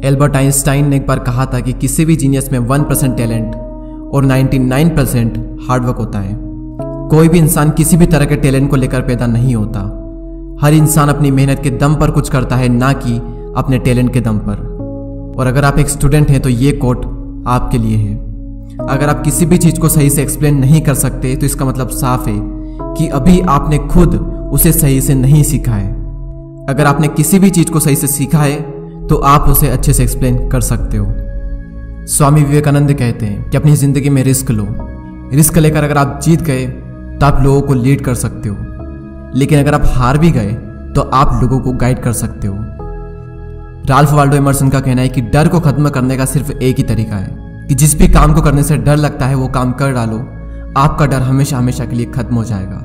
Albert Einstein ने एक बार कहा था कि किसी भी जीनियस में 1% टैलेंट और 99% हार्डवर्क होता है। कोई भी इंसान किसी भी तरह के टैलेंट को लेकर पैदा नहीं होता। हर इंसान अपनी मेहनत के दम पर कुछ करता है, ना कि अपने टैलेंट के दम पर। और अगर आप एक स्टूडेंट हैं तो ये कोट आपके लिए है। अगर आप किसी भी चीज़ को सही से एक्सप्लेन नहीं कर सकते तो इसका मतलब साफ है कि अभी आपने खुद उसे सही से नहीं सीखा है। अगर आपने किसी भी चीज़ को सही से सीखा है तो आप उसे अच्छे से एक्सप्लेन कर सकते हो। स्वामी विवेकानंद कहते हैं कि अपनी ज़िंदगी में रिस्क लो। रिस्क लेकर अगर आप जीत गए तो आप लोगों को लीड कर सकते हो, लेकिन अगर आप हार भी गए तो आप लोगों को गाइड कर सकते हो। राल्फ वाल्डो एमर्सन का कहना है कि डर को खत्म करने का सिर्फ एक ही तरीका है कि जिस भी काम को करने से डर लगता है वो काम कर डालो, आपका डर हमेशा हमेशा के लिए खत्म हो जाएगा।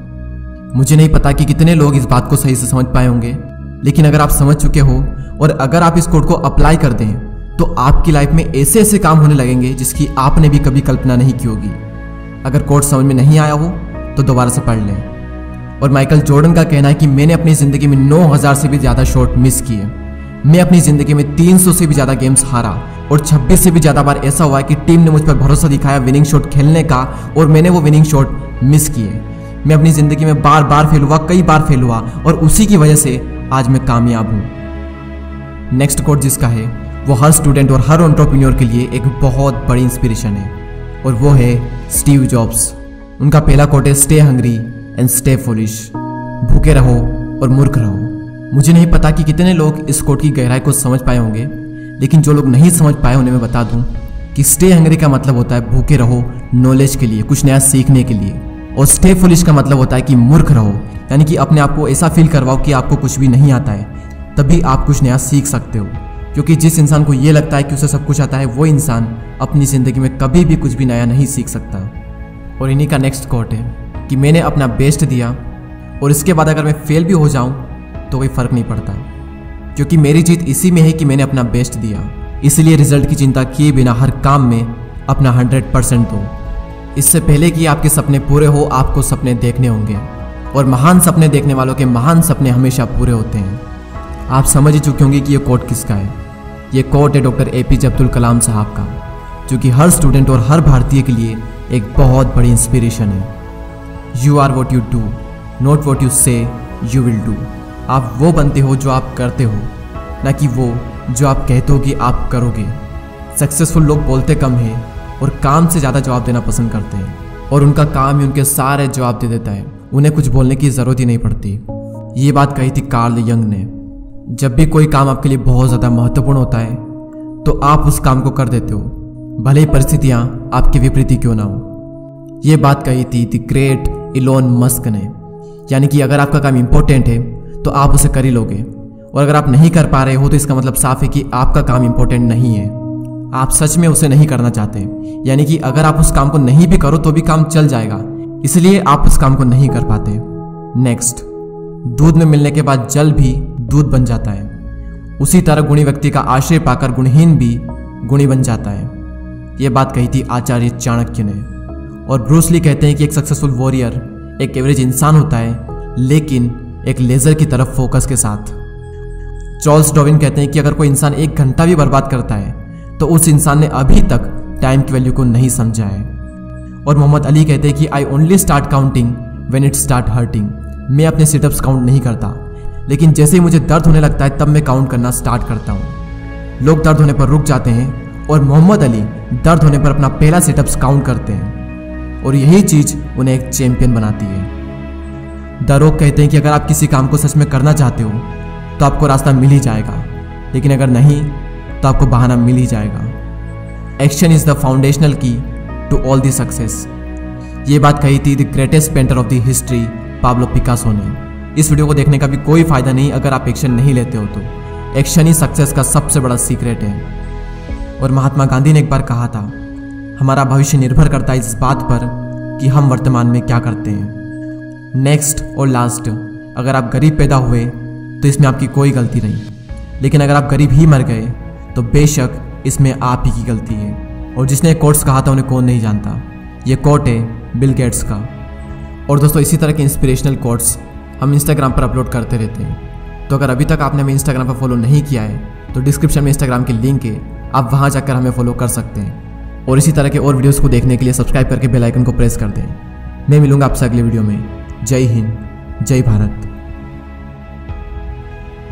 मुझे नहीं पता कि कितने लोग इस बात को सही से समझ पाए होंगे, लेकिन अगर आप समझ चुके हो और अगर आप इस कोड को अप्लाई कर दें तो आपकी लाइफ में ऐसे ऐसे काम होने लगेंगे जिसकी आपने भी कभी कल्पना नहीं की होगी। अगर कोड समझ में नहीं आया हो तो दोबारा से पढ़ लें। और माइकल जॉर्डन का कहना है कि मैंने अपनी ज़िंदगी में 9000 से भी ज़्यादा शॉट मिस किए। मैं अपनी ज़िंदगी में 300 से भी ज़्यादा गेम्स हारा और 26 से भी ज़्यादा बार ऐसा हुआ है कि टीम ने मुझ पर भरोसा दिखाया विनिंग शॉट खेलने का और मैंने वो विनिंग शॉट मिस किए। मैं अपनी ज़िंदगी में बार बार फेल हुआ, कई बार फेल हुआ और उसी की वजह से आज मैं कामयाब हूँ। नेक्स्ट कोट जिसका है वो हर स्टूडेंट और हर एंटरप्रेन्योर के लिए एक बहुत बड़ी इंस्पिरेशन है और वो है स्टीव जॉब्स। उनका पहला कोट है stay hungry and stay foolish. भूखे रहो और मूर्ख रहो। मुझे नहीं पता कि कितने लोग इस कोट की गहराई को समझ पाए होंगे, लेकिन जो लोग नहीं समझ पाए उन्हें मैं बता दूं कि स्टे हंग्री का मतलब होता है भूखे रहो नॉलेज के लिए, कुछ नया सीखने के लिए। और स्टे फुलिश का मतलब होता है कि मूर्ख रहो, यानी कि अपने आप को ऐसा फील करवाओ कि आपको कुछ भी नहीं आता है, तभी आप कुछ नया सीख सकते हो। क्योंकि जिस इंसान को ये लगता है कि उसे सब कुछ आता है, वो इंसान अपनी ज़िंदगी में कभी भी कुछ भी नया नहीं सीख सकता। और इन्हीं का नेक्स्ट कोट है कि मैंने अपना बेस्ट दिया और इसके बाद अगर मैं फेल भी हो जाऊं तो कोई फ़र्क नहीं पड़ता, क्योंकि मेरी जीत इसी में है कि मैंने अपना बेस्ट दिया। इसलिए रिजल्ट की चिंता किए बिना हर काम में अपना 100% दो। इससे पहले कि आपके सपने पूरे हो, आपको सपने देखने होंगे, और महान सपने देखने वालों के महान सपने हमेशा पूरे होते हैं। आप समझ ही चुके होंगे कि ये कोट किसका है। ये कोट है डॉक्टर APJ अब्दुल कलाम साहब का, जो कि हर स्टूडेंट और हर भारतीय के लिए एक बहुत बड़ी इंस्पिरेशन है। You are what you do, not what you say you will do. आप वो बनते हो जो आप करते हो, ना कि वो जो आप कहते हो कि आप करोगे। सक्सेसफुल लोग बोलते कम हैं और काम से ज़्यादा जवाब देना पसंद करते हैं, और उनका काम ही उनके सारे जवाब दे देता है। उन्हें कुछ बोलने की ज़रूरत ही नहीं पड़ती। ये बात कही थी कार्ल यंग ने। जब भी कोई काम आपके लिए बहुत ज़्यादा महत्वपूर्ण होता है तो आप उस काम को कर देते हो, भले ही परिस्थितियाँ आपके विपरीत क्यों ना हो। ये बात कही थी द ग्रेट इलोन मस्क ने, यानी कि अगर आपका काम इम्पोर्टेंट है तो आप उसे कर ही लोगे, और अगर आप नहीं कर पा रहे हो तो इसका मतलब साफ है कि आपका काम इम्पोर्टेंट नहीं है। आप सच में उसे नहीं करना चाहते, यानी कि अगर आप उस काम को नहीं भी करो तो भी काम चल जाएगा, इसलिए आप उस काम को नहीं कर पाते। नेक्स्ट, दूध में मिलने के बाद जल भी दूध बन जाता है, उसी तरह गुणी व्यक्ति का आश्रय पाकर गुणहीन भी गुणी बन जाता है। यह बात कही थी आचार्य चाणक्य ने। और ब्रूस ली कहते हैं कि एक सक्सेसफुल वॉरियर एक एवरेज इंसान होता है, लेकिन एक लेजर की तरफ फोकस के साथ। चार्ल्स डार्विन कहते हैं कि अगर कोई इंसान 1 घंटा भी बर्बाद करता है तो उस इंसान ने अभी तक टाइम की वैल्यू को नहीं समझा है। और मोहम्मद अली कहते हैं कि I only start counting when it start hurting. मैं अपने सिटअप्स काउंट नहीं करता, लेकिन जैसे ही मुझे दर्द होने लगता है तब मैं काउंट करना स्टार्ट करता हूँ। लोग दर्द होने पर रुक जाते हैं और मोहम्मद अली दर्द होने पर अपना पहला सिटअप्स काउंट करते हैं, और यही चीज़ उन्हें एक चैंपियन बनाती है। द रॉक कहते हैं कि अगर आप किसी काम को सच में करना चाहते हो तो आपको रास्ता मिल ही जाएगा, लेकिन अगर नहीं तो आपको बहाना मिल ही जाएगा। एक्शन इज द फाउंडेशनल की टू ऑल द सक्सेस। ये बात कही थी the greatest painter of the history Pablo Picasso ने। इस वीडियो को देखने का भी कोई फायदा नहीं अगर आप एक्शन नहीं लेते हो तो। एक्शन ही सक्सेस का सबसे बड़ा सीक्रेट है। और महात्मा गांधी ने एक बार कहा था, हमारा भविष्य निर्भर करता है इस बात पर कि हम वर्तमान में क्या करते हैं। नेक्स्ट और लास्ट, अगर आप गरीब पैदा हुए तो इसमें आपकी कोई गलती नहीं, लेकिन अगर आप गरीब ही मर गए तो बेशक इसमें आप ही की गलती है। और जिसने कोट्स कहा था उन्हें कौन नहीं जानता। ये कोट है बिल गेट्स का। और दोस्तों, इसी तरह के इंस्पिरेशनल कोट्स हम इंस्टाग्राम पर अपलोड करते रहते हैं, तो अगर अभी तक आपने हमें इंस्टाग्राम पर फॉलो नहीं किया है तो डिस्क्रिप्शन में इंस्टाग्राम की लिंक है, आप वहाँ जाकर हमें फॉलो कर सकते हैं। और इसी तरह के और वीडियोस को देखने के लिए सब्सक्राइब करके बेल आइकन को प्रेस कर दें। मैं मिलूंगा आपसे अगले वीडियो में। जय हिंद, जय भारत।